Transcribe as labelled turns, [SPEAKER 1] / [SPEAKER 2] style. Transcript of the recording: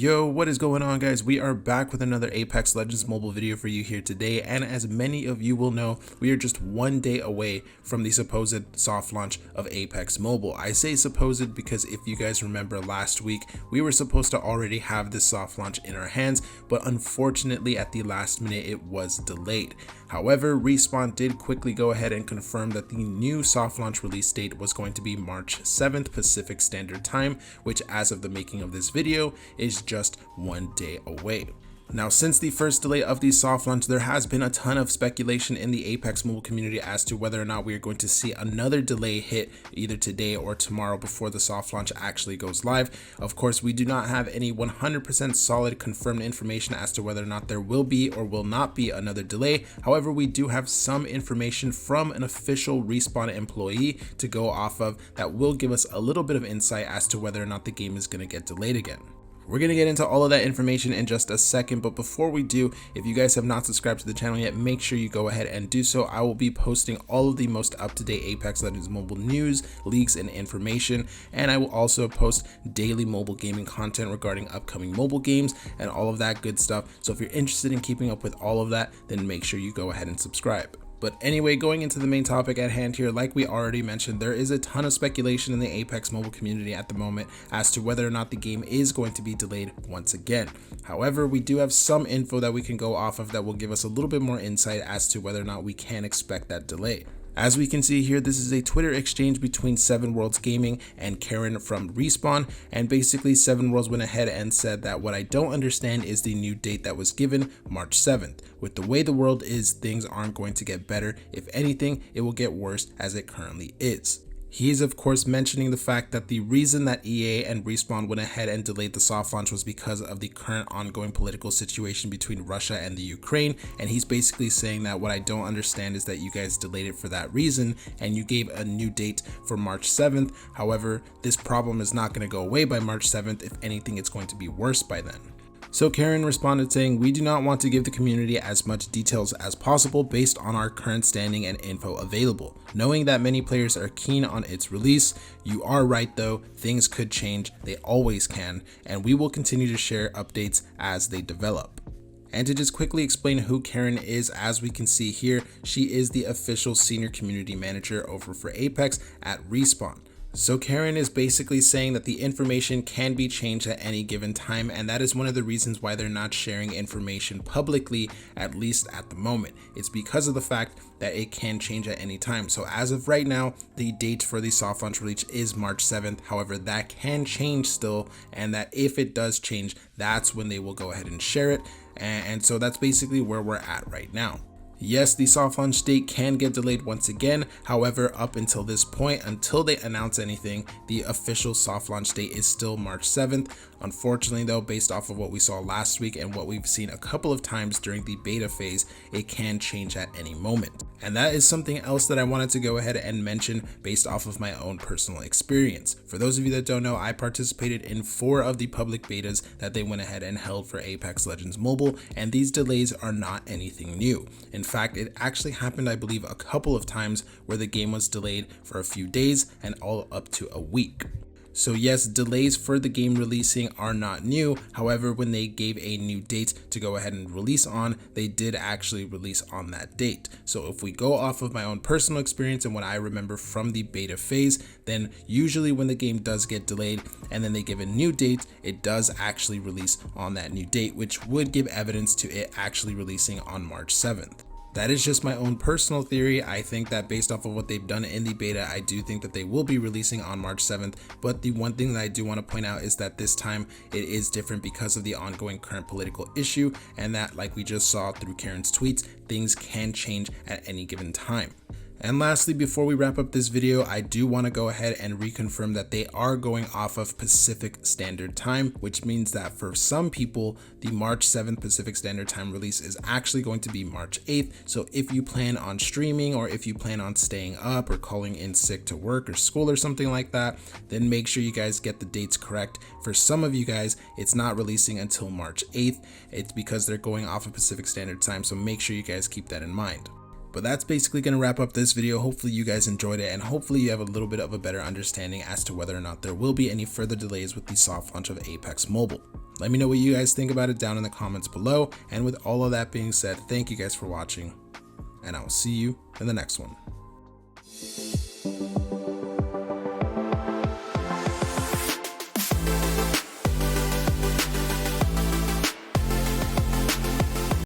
[SPEAKER 1] Yo, what is going on, guys? We are back with another Apex Legends mobile video for you here today, and as many of you will know, we are just one day away from the supposed soft launch of Apex Mobile. I say supposed because if you guys remember last week, we were supposed to already have this soft launch in our hands, but unfortunately at the last minute it was delayed. However, Respawn did quickly go ahead and confirm that the new soft launch release date was going to be March 7th Pacific Standard Time, which as of the making of this video is just one day away. Now, since the first delay of the soft launch, there has been a ton of speculation in the Apex mobile community as to whether or not we are going to see another delay hit either today or tomorrow before the soft launch actually goes live. Of course, we do not have any 100% solid confirmed information as to whether or not there will be or will not be another delay. However, we do have some information from an official Respawn employee to go off of that will give us a little bit of insight as to whether or not the game is going to get delayed again. We're going to get into all of that information in just a second, but before we do, if you guys have not subscribed to the channel yet, make sure you go ahead and do so. I will be posting all of the most up-to-date Apex Legends mobile news, leaks, and information, and I will also post daily mobile gaming content regarding upcoming mobile games and all of that good stuff. So if you're interested in keeping up with all of that, then make sure you go ahead and subscribe. But anyway, going into the main topic at hand here, like we already mentioned, there is a ton of speculation in the Apex mobile community at the moment as to whether or not the game is going to be delayed once again. However, we do have some info that we can go off of that will give us a little bit more insight as to whether or not we can expect that delay. As we can see here, this is a Twitter exchange between Seven Worlds Gaming and Karen from Respawn, and basically Seven Worlds went ahead and said that what I don't understand is the new date that was given, March 7th. With the way the world is, things aren't going to get better. If anything, it will get worse as it currently is. He is of course mentioning the fact that the reason that EA and Respawn went ahead and delayed the soft launch was because of the current ongoing political situation between Russia and the Ukraine, and he's basically saying that what I don't understand is that you guys delayed it for that reason and you gave a new date for March 7th. However, this problem is not going to go away by March 7th. If anything, it's going to be worse by then. So Karen responded saying, "We do not want to give the community as much details as possible based on our current standing and info available. Knowing that many players are keen on its release, you are right though, things could change, they always can, and we will continue to share updates as they develop." And to just quickly explain who Karen is, as we can see here, she is the official senior community manager over for Apex at Respawn. So Karen is basically saying that the information can be changed at any given time, and that is one of the reasons why they're not sharing information publicly, at least at the moment. It's because of the fact that it can change at any time. So as of right now, the date for the soft launch release is March 7th. However, that can change still, and that if it does change, that's when they will go ahead and share it. And so that's basically where we're at right now. Yes, the soft launch date can get delayed once again. However, up until this point, until they announce anything, the official soft launch date is still March 7th. Unfortunately though, based off of what we saw last week and what we've seen a couple of times during the beta phase, it can change at any moment. And that is something else that I wanted to go ahead and mention based off of my own personal experience. For those of you that don't know, I participated in 4 of the public betas that they went ahead and held for Apex Legends Mobile, and these delays are not anything new. In fact, it actually happened, I believe, a couple of times where the game was delayed for a few days and all up to a week. So yes, delays for the game releasing are not new. However, when they gave a new date to go ahead and release on, they did actually release on that date. So if we go off of my own personal experience and what I remember from the beta phase, then usually when the game does get delayed and then they give a new date, it does actually release on that new date, which would give evidence to it actually releasing on March 7th. That is just my own personal theory. I think that based off of what they've done in the beta, I do think that they will be releasing on March 7th. But the one thing that I do want to point out is that this time it is different because of the ongoing current political issue, and that, like we just saw through Karen's tweets, things can change at any given time. And lastly, before we wrap up this video, I do want to go ahead and reconfirm that they are going off of Pacific Standard Time, which means that for some people, the March 7th Pacific Standard Time release is actually going to be March 8th. So if you plan on streaming, or if you plan on staying up or calling in sick to work or school or something like that, then make sure you guys get the dates correct. For some of you guys, it's not releasing until March 8th. It's because they're going off of Pacific Standard Time, so make sure you guys keep that in mind. But that's basically going to wrap up this video. Hopefully you guys enjoyed it, and hopefully you have a little bit of a better understanding as to whether or not there will be any further delays with the soft launch of Apex Mobile. Let me know what you guys think about it down in the comments below. And with all of that being said, thank you guys for watching, and I will see you in the next one.